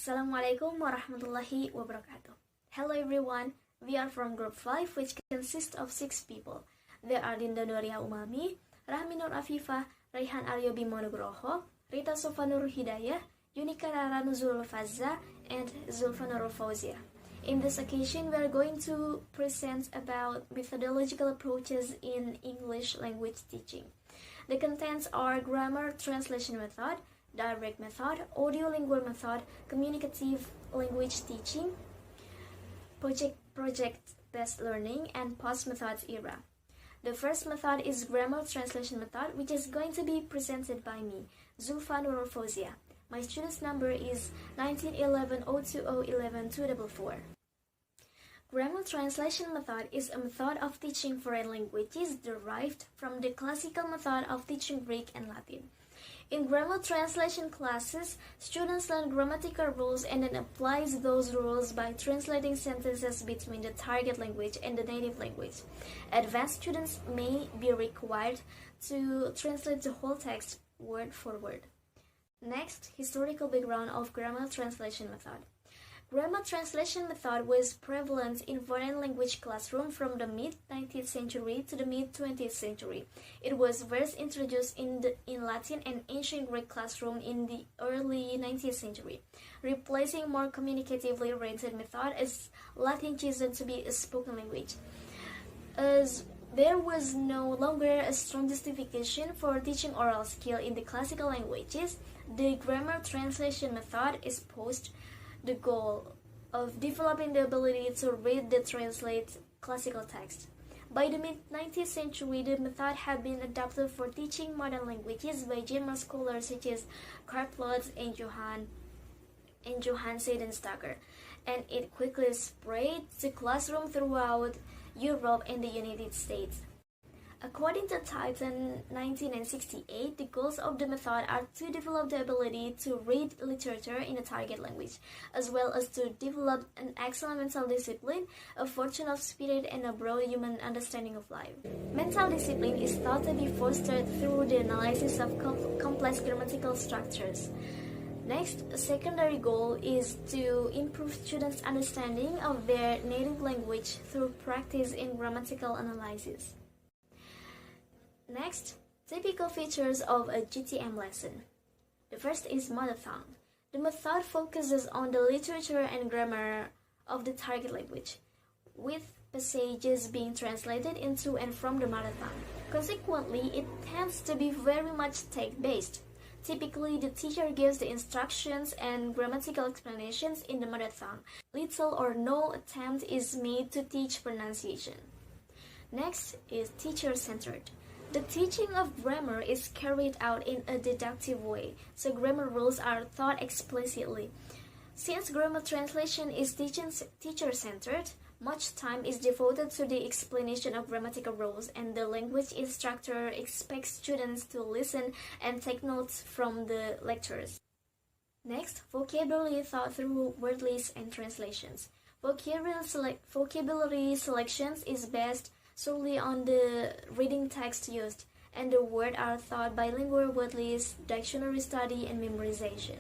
Assalamualaikum warahmatullahi wabarakatuh. Hello everyone, we are from group 5 which consists of 6 people. There are Dinda Nuriah Umami, Rahmi Nur Afifah, Rayhan Aryobimo Nugroho, Rita Hidayah, Yunika Rara Nuzulul Fazza, and Zulfha Fauziah. In this occasion, we are going to present about methodological approaches in English language teaching. The contents are grammar translation method, direct method, audiolingual method, communicative language teaching, project-based learning, and post-methods era. The first method is grammar translation method, which is going to be presented by me, Zulfha Nurul Fauziah. My student's number is 1911-020-11-244. Grammar translation method is a method of teaching foreign languages derived from the classical method of teaching Greek and Latin. In grammar translation classes, students learn grammatical rules and then applies those rules by translating sentences between the target language and the native language. Advanced students may be required to translate the whole text word for word. Next, historical background of grammar translation method. Grammar translation method was prevalent in foreign language classroom from the mid-19th century to the mid-20th century. It was first introduced in Latin and ancient Greek classroom in the early 19th century, replacing more communicatively oriented method as Latin chosen to be a spoken language. As there was no longer a strong justification for teaching oral skill in the classical languages, the grammar translation method espoused the goal of developing the ability to read and translate classical text. By the mid-19th century, the method had been adopted for teaching modern languages by German scholars such as Karl Plotz and Johann Seidenstacker, and it quickly spread to classrooms throughout Europe and the United States. According to Titan 1968, the goals of the method are to develop the ability to read literature in a target language, as well as to develop an excellent mental discipline, a fortune of spirit, and a broad human understanding of life. Mental discipline is thought to be fostered through the analysis of complex grammatical structures. Next, a secondary goal is to improve students' understanding of their native language through practice in grammatical analysis. Next, typical features of a GTM lesson. The first is mother tongue. The method focuses on the literature and grammar of the target language, with passages being translated into and from the mother tongue. Consequently, it tends to be very much text-based. Typically, the teacher gives the instructions and grammatical explanations in the mother tongue. Little or no attempt is made to teach pronunciation. Next is teacher-centered. The teaching of grammar is carried out in a deductive way, so grammar rules are taught explicitly. Since grammar translation is teacher-centered, much time is devoted to the explanation of grammatical rules, and the language instructor expects students to listen and take notes from the lectures. Next, vocabulary taught through word lists and translations. Vocabulary selections is based solely on the reading text used, and the words are taught bilingual word lists, dictionary study, and memorization.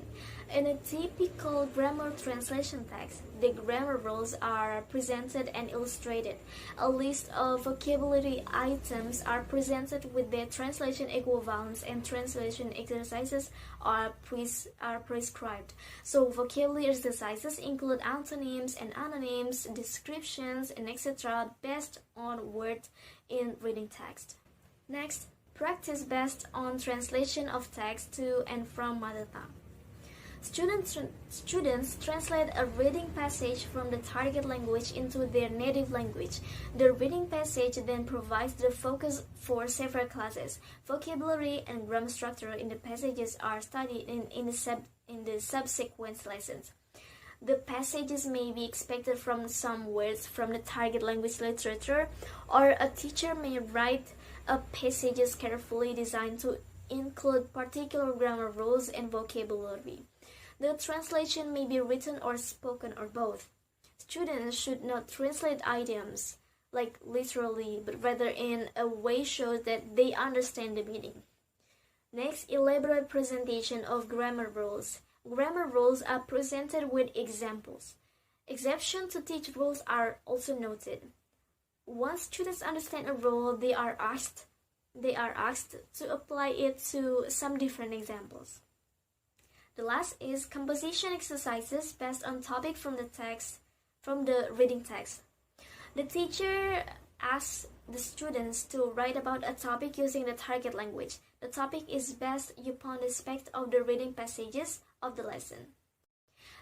In a typical grammar translation text, the grammar rules are presented and illustrated. A list of vocabulary items are presented with their translation equivalents, and translation exercises are prescribed. So vocabulary exercises include antonyms and anonyms, descriptions, and etc. based on words in reading text. Next, practice based on translation of text to and from mother tongue. Students translate a reading passage from the target language into their native language. The reading passage then provides the focus for several classes. Vocabulary and grammar structure in the passages are studied in the subsequent lessons. The passages may be expected from some words from the target language literature, or a teacher may write a passages carefully designed to include particular grammar rules and vocabulary. The translation may be written or spoken or both. Students should not translate idioms like literally, but rather in a way shows that they understand the meaning. Next, elaborate presentation of grammar rules. Grammar rules are presented with examples. Exceptions to teach rules are also noted. Once students understand a rule, they are asked to apply it to some different examples. The last is composition exercises based on topic from the reading text. The teacher asks the students to write about a topic using the target language. The topic is based upon the aspect of the reading passages of the lesson.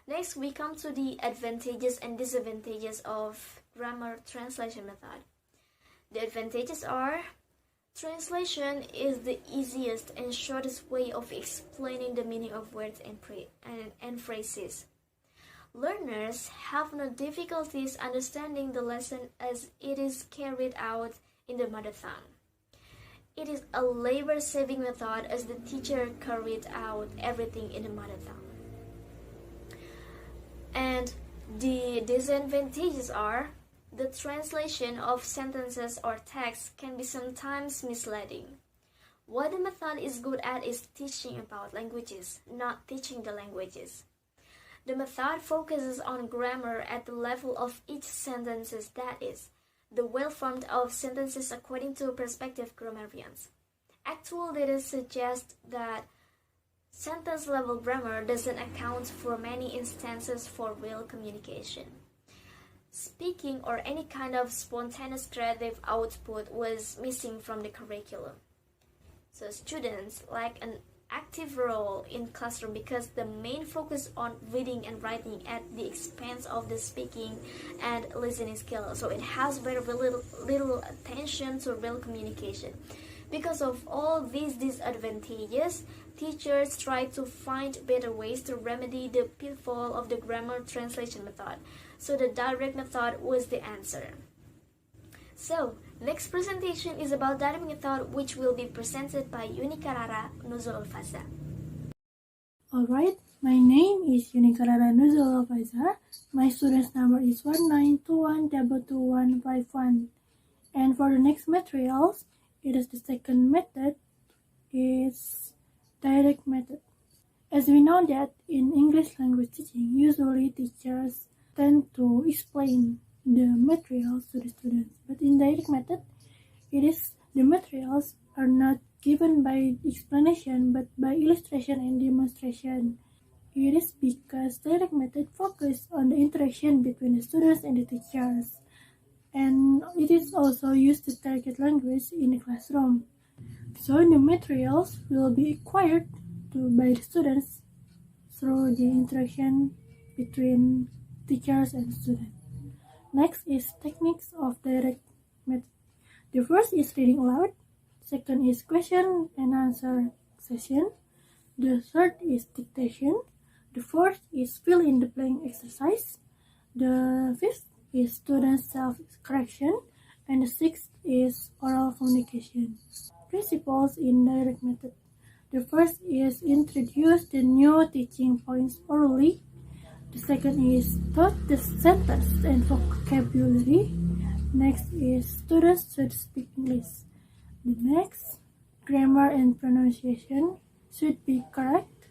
Next, we come to the advantages and disadvantages of grammar translation method. The advantages are: translation is the easiest and shortest way of explaining the meaning of words and phrases. Learners have no difficulties understanding the lesson as it is carried out in the mother tongue. It is a labor-saving method as the teacher carried out everything in the mother tongue. And the disadvantages are: the translation of sentences or text can be sometimes misleading. What the method is good at is teaching about languages, not teaching the languages. The method focuses on grammar at the level of each sentence, that is, the well-formed of sentences according to prospective grammarians. Actual data suggests that sentence-level grammar doesn't account for many instances for real communication. Speaking or any kind of spontaneous creative output was missing from the curriculum. So students lack an active role in classroom because the main focus on reading and writing at the expense of the speaking and listening skills. So it has very little attention to real communication. Because of all these disadvantages, teachers try to find better ways to remedy the pitfall of the grammar translation method. So the direct method was the answer. So, next presentation is about direct method, which will be presented by Yunika, Rara, Nuzulul, Fazza. Alright, my name is Yunika, Rara, Nuzulul, Fazza. My student's number is 1921222151. And for the next materials, it is the second method, is direct method. As we know that in English language teaching, usually teachers tend to explain the materials to the students. But in direct method, it is the materials are not given by explanation but by illustration and demonstration. It is because direct method focus on the interaction between the students and the teachers. And it is also used to target language in the classroom. So the materials will be acquired by the students through the interaction between teachers and students. Next is techniques of direct method. The first is reading aloud. Second is question and answer session. The third is dictation. The fourth is fill in the blank exercise. The fifth is student self-correction. And the sixth is oral communication. Principles in direct method. The first is introduce the new teaching points orally. The second is taught the sentence and vocabulary. Next is students should speak English. The next, grammar and pronunciation should be correct.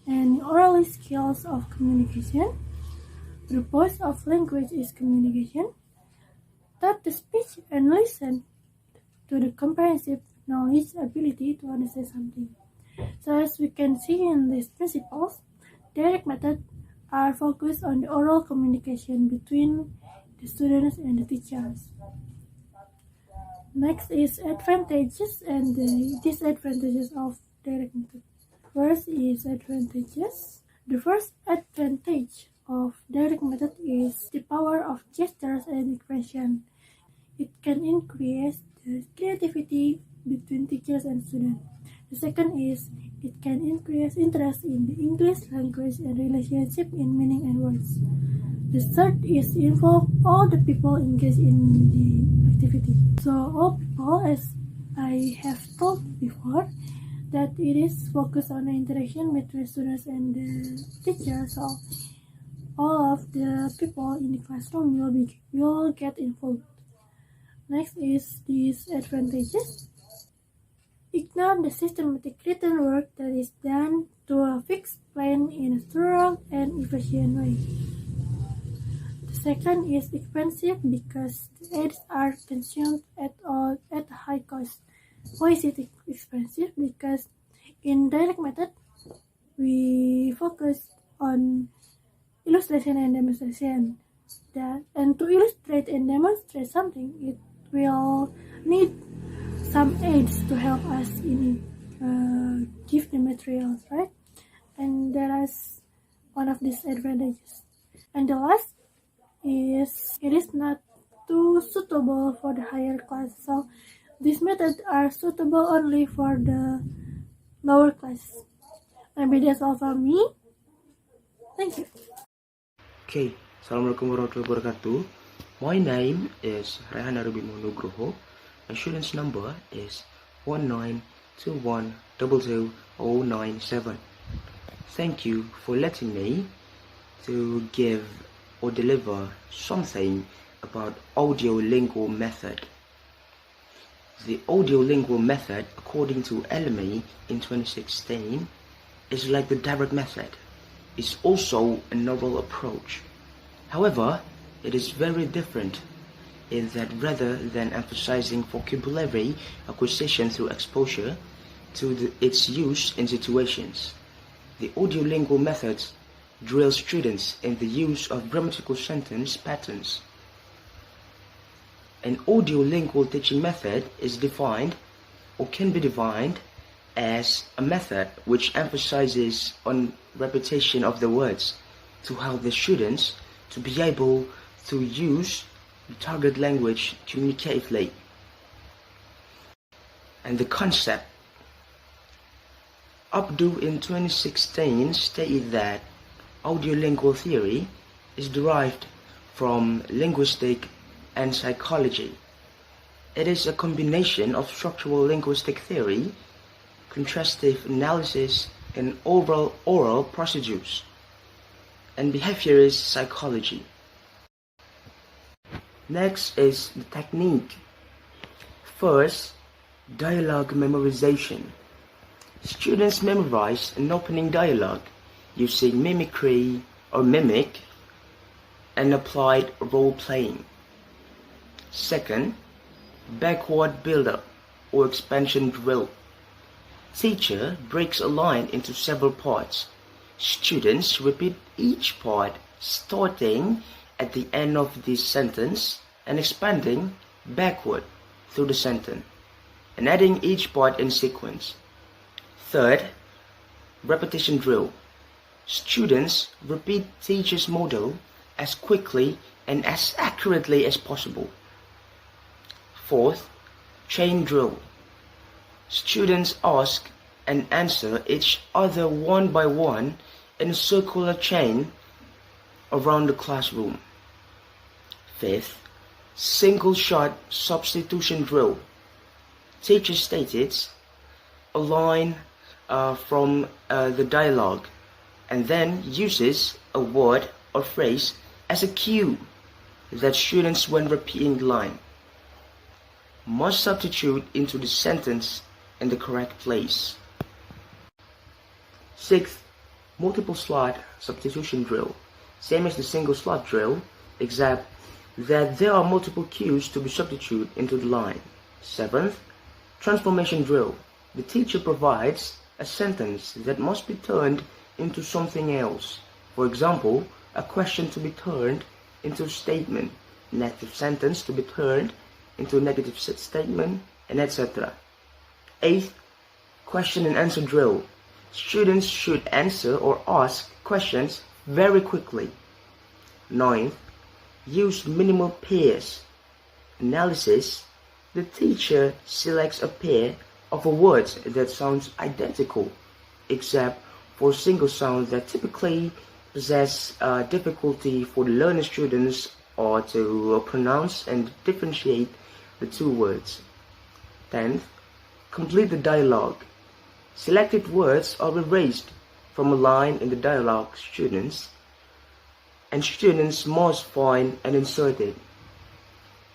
And oral skills of communication. Purpose of language is communication. Taught the speech and listen to the comprehensive knowledge ability to understand something. So as we can see in these principles, direct method are focused on the oral communication between the students and the teachers. Next is advantages and the disadvantages of direct method. First is advantages. The first advantage of direct method is the power of gestures and expression. It can increase the creativity between teachers and students. The second is it can increase interest in the English language and relationship in meaning and words. The third is involve all the people engaged in the activity. So all people, as I have told before, that it is focused on the interaction between students and the teachers. So all of the people in the classroom will get involved. Next is disadvantages. Ignore the systematic written work that is done to a fixed plane in a thorough and efficient way. The second is expensive because the aids are consumed at a high cost. Why is it expensive? Because in direct method, we focus on illustration and demonstration. And to illustrate and demonstrate something, it will need some aids to help us in give the materials, right? And that is one of these advantages. And the last is it is not too suitable for the higher class. So these methods are suitable only for the lower class. Maybe that's all from me. Thank you. Okay, Assalamualaikum warahmatullahi wabarakatuh. My name is Rayhan Aryobimo Nugroho. My student's number is 192100097. Thank you for letting me to give or deliver something about audiolingual method. The audiolingual method, according to LMED in 2016, is like the direct method. It's also a novel approach. However, it is very different in that rather than emphasizing vocabulary acquisition through exposure to its use in situations, the audiolingual methods drill students in the use of grammatical sentence patterns. An audiolingual teaching method is defined or can be defined as a method which emphasizes on repetition of the words to help the students to be able to use the target language communicatively. And the concept, Abdu in 2016 stated that audiolingual theory is derived from linguistic and psychology. It is a combination of structural linguistic theory, contrastive analysis, and oral procedures, and behaviorist psychology. Next is the technique. First, dialogue memorization. Students memorize an opening dialogue using mimicry or mimic and applied role-playing. Second, backward build-up or expansion drill. Teacher breaks a line into several parts. Students repeat each part starting at the end of the sentence and expanding backward through the sentence and adding each part in sequence. Third, repetition drill. Students repeat teacher's model as quickly and as accurately as possible. Fourth, chain drill. Students ask and answer each other one by one in a circular chain around the classroom. Fifth, single shot substitution drill. Teacher states a line from the dialogue and then uses a word or phrase as a cue that students, when repeating the line, must substitute into the sentence in the correct place. Sixth, multiple slot substitution drill. Same as the single slot drill, except that there are multiple cues to be substituted into the line. Seventh, transformation drill. The teacher provides a sentence that must be turned into something else. For example, a question to be turned into a statement, a negative sentence to be turned into a negative statement, and etc. Eighth, question and answer drill. Students should answer or ask questions very quickly. Ninth, use minimal pairs. Analysis. The teacher selects a pair of words that sounds identical, except for single sounds that typically possess difficulty for the learning students or to pronounce and differentiate the two words. 10th, complete the dialogue. Selected words are erased from a line in the dialogue and students must find and insert it.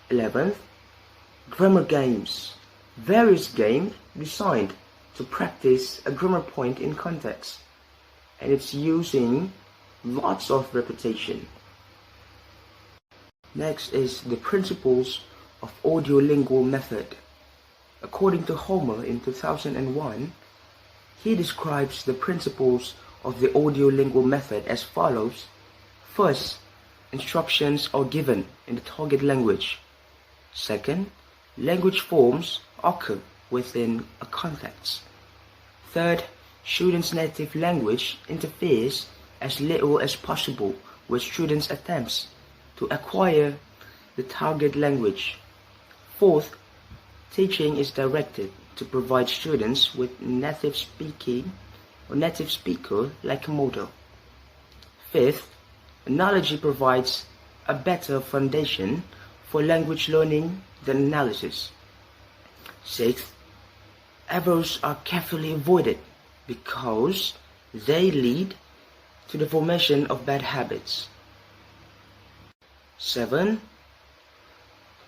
11th, grammar games. Various games designed to practice a grammar point in context. and it's using lots of repetition. Next is the principles of audiolingual method. According to Homer in 2001, he describes the principles of the audiolingual method as follows. First, instructions are given in the target language. Second, language forms occur within a context. Third, students' native language interferes as little as possible with students' attempts to acquire the target language. Fourth, teaching is directed to provide students with native speaker like a model. Fifth, analogy provides a better foundation for language learning than analysis. Sixth, errors are carefully avoided because they lead to the formation of bad habits. 7.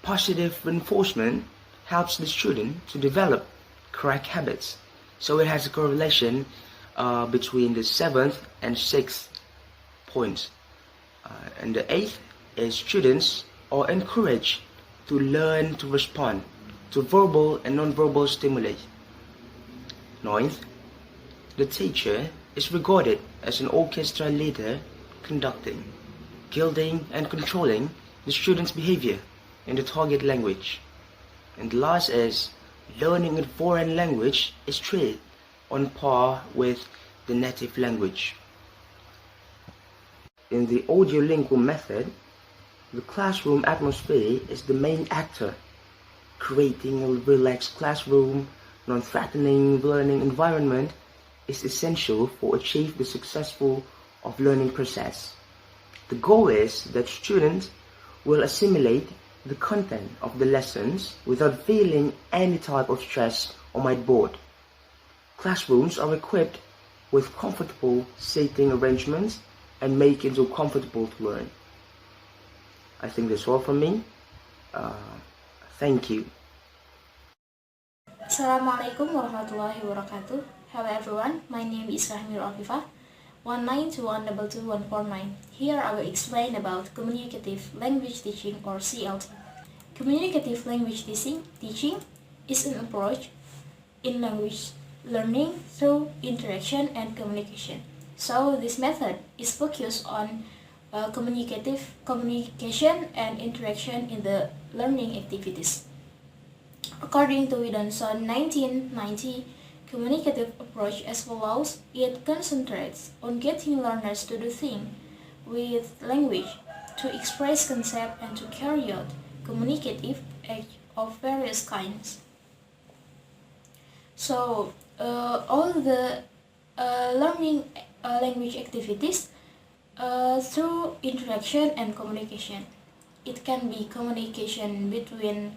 Positive reinforcement helps the student to develop correct habits. So it has a correlation between the 7th and 6th points. And the 8th is students are encouraged to learn to respond to verbal and non-verbal stimuli. 9th, the teacher is regarded as an orchestra leader conducting, guiding and controlling the student's behavior in the target language. And last is learning a foreign language is treated on par with the native language. In the audiolingual method, the classroom atmosphere is the main actor, creating a relaxed classroom, non-threatening learning environment is essential for achieve the successful of learning process. The goal is that students will assimilate the content of the lessons without feeling any type of stress or mind bored. Classrooms are equipped with comfortable seating arrangements and make it so comfortable to learn. I think that's all from me. Thank you. Assalamualaikum warahmatullahi wabarakatuh. Hello everyone, my name is Rahmi Nur Afifah, 1921222149. Here I will explain about communicative language teaching or CLT. Communicative language teaching is an approach in language learning through interaction and communication. So this method is focused on communication and interaction in the learning activities. According to Widonson 1990, communicative approach as follows. It concentrates on getting learners to do things with language, to express concept and to carry out communicative acts of various kinds. So all the learning language activities through interaction and communication. It can be communication between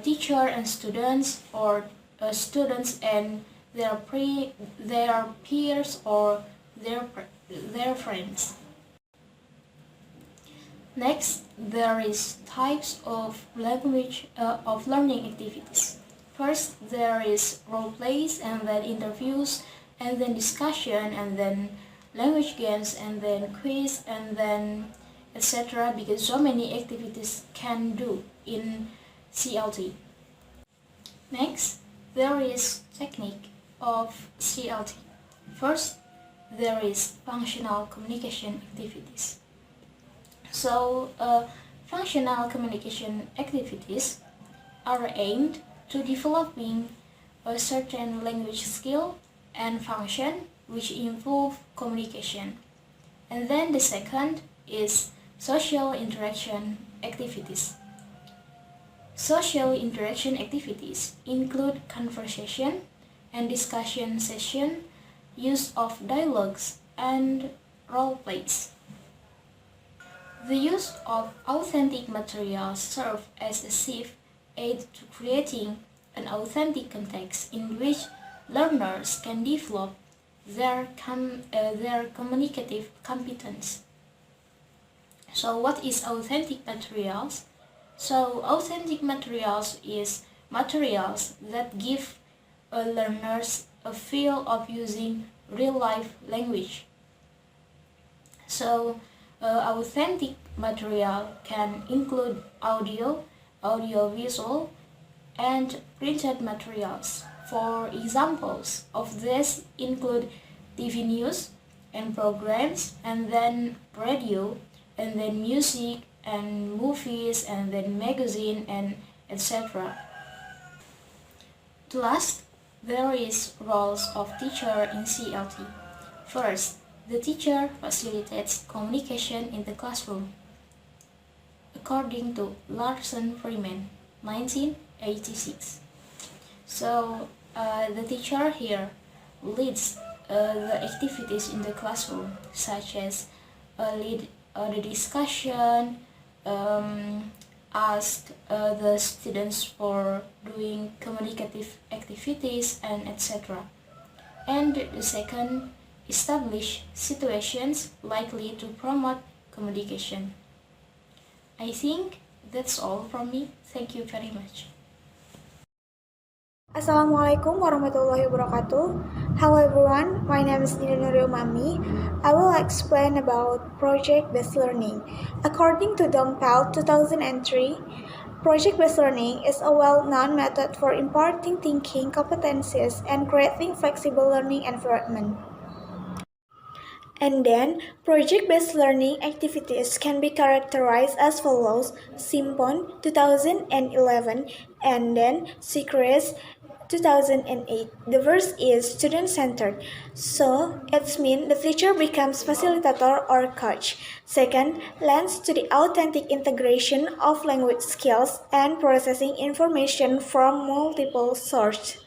teacher and students, or students and their peers or their friends. Next, there is types of language of learning activities. First, there is role plays, and then interviews, and then discussion, and then language games, and then quiz, and then etc. Because so many activities can do in CLT. Next, there is technique of CLT. First, there is functional communication activities. So, functional communication activities are aimed to developing a certain language skill and function which involve communication. And then the second is social interaction activities. Social interaction activities include conversation and discussion session, use of dialogues, and role plays. The use of authentic materials serves as a safe aid to creating an authentic context in which learners can develop their communicative competence. So what is authentic materials? So authentic materials is materials that give learners a feel of using real-life language. So, authentic material can include audio, audiovisual, and printed materials. For examples of this include TV news and programs, and then radio, and then music and movies, and then magazine, and etc. Last, there is roles of teacher in CLT. First, the teacher facilitates communication in the classroom. According to Larson Freeman, 1986. So, the teacher here leads the activities in the classroom, such as lead the discussion, ask the students for doing communicative activities, and etc. And the second, establish situations likely to promote communication. I think that's all from me. Thank you very much. Assalamualaikum warahmatullahi wabarakatuh. Hello everyone, my name is Dinda Umami. I will explain about project-based learning. According to Dompel 2003, project-based learning is a well-known method for imparting thinking competencies and creating flexible learning environment. And then, project-based learning activities can be characterized as follows: Simpon 2011, and then Secrets 2008. The first is student-centered, so it means the teacher becomes facilitator or coach. Second, lends to the authentic integration of language skills and processing information from multiple sources.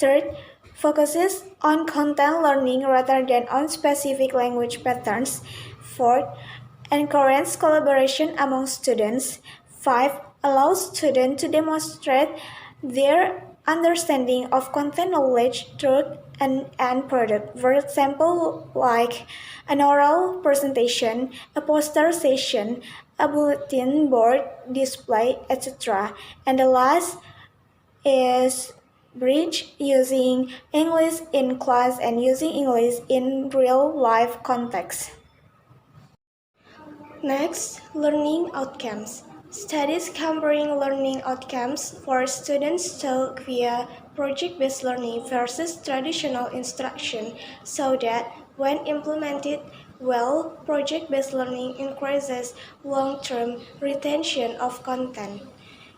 Third, focuses on content learning rather than on specific language patterns. Fourth, encourages collaboration among students. 5. Allows students to demonstrate their understanding of content knowledge, truth, and end product. For example, like an oral presentation, a poster session, a bulletin board display, etc. And the last is bridge using English in class and using English in real life context. Next, learning outcomes. Studies comparing learning outcomes for students taught via project-based learning versus traditional instruction show that when implemented well, project-based learning increases long-term retention of content,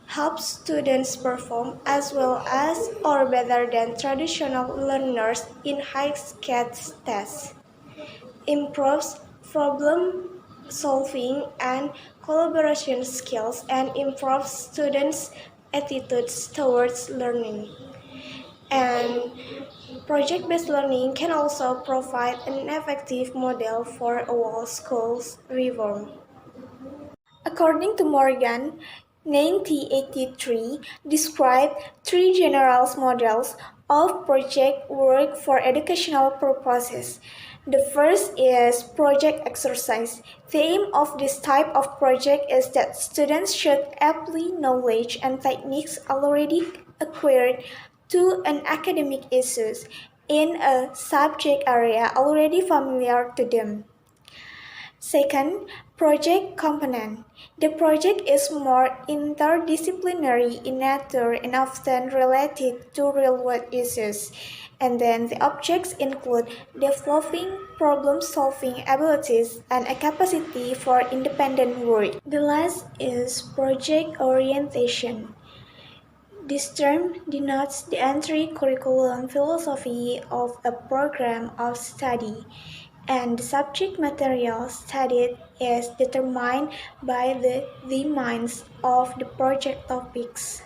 helps students perform as well as or better than traditional learners in high-stakes tests, improves problem solving and collaboration skills, and improves students' attitudes towards learning. And project-based learning can also provide an effective model for a whole school's reform. According to Morgan, 1983 described three general models of project work for educational purposes. The first is project exercise. The aim of this type of project is that students should apply knowledge and techniques already acquired to an academic issue in a subject area already familiar to them. Second, project component. The project is more interdisciplinary in nature and often related to real-world issues. And then the objects include developing problem-solving abilities and a capacity for independent work. The last is project orientation. This term denotes the entry curriculum philosophy of a program of study, and the subject material studied is determined by the demands of the project topics.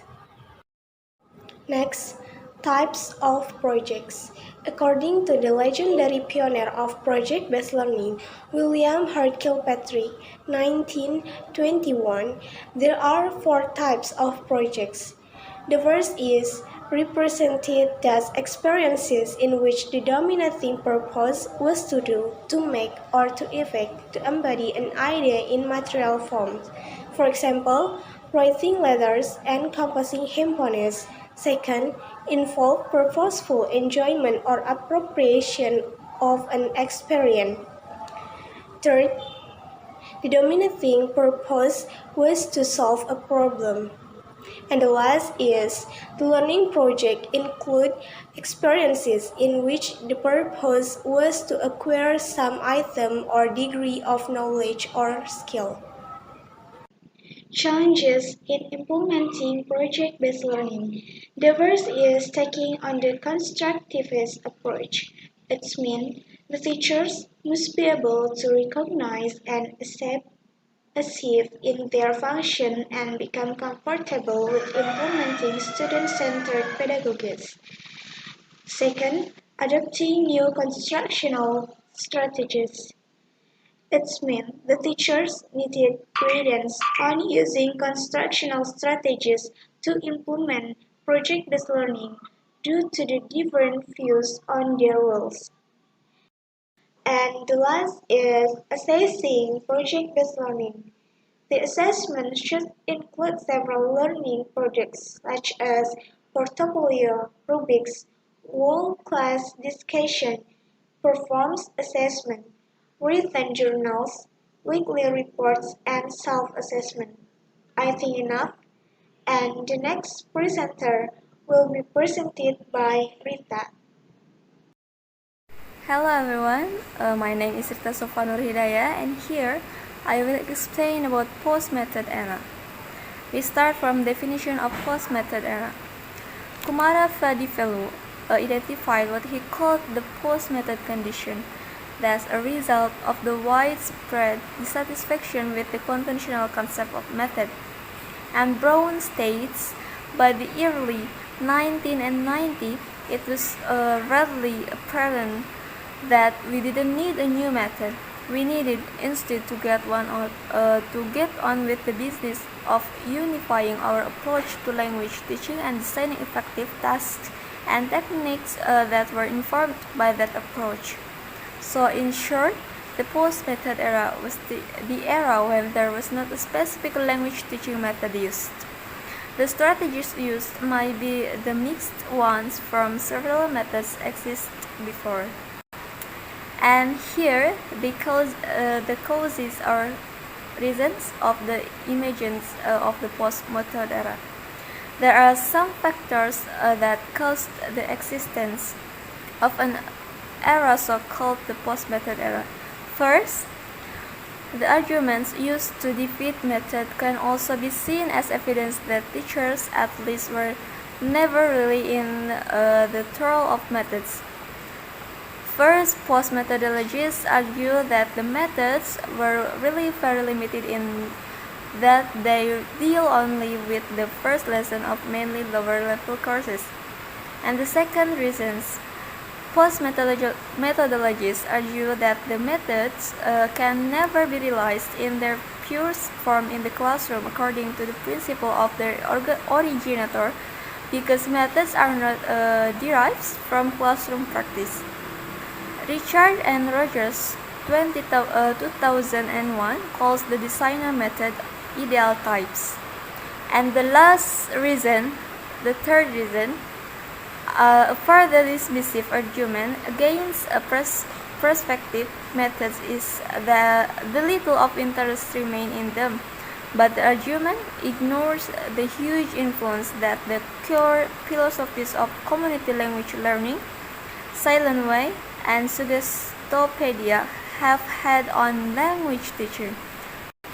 Next, types of projects. According to the legendary pioneer of project-based learning, William Hart Kilpatrick, 1921, there are 4 types of projects. The first is represented as experiences in which the dominating purpose was to do, to make, or to effect, to embody an idea in material form. For example, writing letters and composing symphonies. Second, involve purposeful enjoyment or appropriation of an experience. Third, the dominating purpose was to solve a problem. And the last is the learning project include experiences in which the purpose was to acquire some item or degree of knowledge or skill. Challenges in implementing project-based learning. The first is taking on the constructivist approach. It means the teachers must be able to recognize and accept achieve in their function and become comfortable with implementing student-centered pedagogies. Second, adopting new constructional strategies. It means the teachers needed guidance on using constructional strategies to implement project-based learning due to the different views on their roles. And the last is assessing project-based learning. The assessment should include several learning projects such as portfolio, rubrics, world-class discussion, performance assessment, written journals, weekly reports, and self-assessment. I think enough, and the next presenter will be presented by Rita. Hello everyone, my name is Rita Hidayah, and here I will explain about post-method era. We start from definition of post-method era. Kumara Fadivelu identified what he called the post-method condition. That's a result of the widespread dissatisfaction with the conventional concept of method. And Brown states, by the early 1990, it was readily apparent that we didn't need a new method. We needed instead to get on with the business of unifying our approach to language teaching and designing effective tasks and techniques that were informed by that approach. So in short, the post-method era was the era when there was not a specific language teaching method used. The strategies used might be the mixed ones from several methods exist before. And here, the causes or reasons of the emergence of the post-method era. There are some factors that caused the existence of an era so-called the post-method era. First, the arguments used to defeat method can also be seen as evidence that teachers at least were never really in the throes of methods. First, post-methodologists argue that the methods were really very limited in that they deal only with the first lesson of mainly lower-level courses. And the second reasons, post-methodologists argue that the methods can never be realized in their purest form in the classroom according to the principle of their originator, because methods are not derived from classroom practice. Richard and Rogers 2001 calls the designer method ideal types. And the last reason, the third reason, a further dismissive argument against a prospective methods is that the little of interest remain in them, but the argument ignores the huge influence that the core philosophies of community language learning, Silent Way, and Suggestopedia have had on language teaching.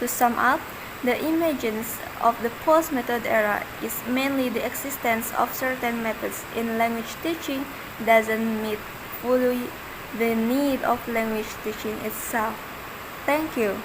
To sum up, the emergence of the post-method era is mainly the existence of certain methods in language teaching doesn't meet fully the need of language teaching itself. Thank you.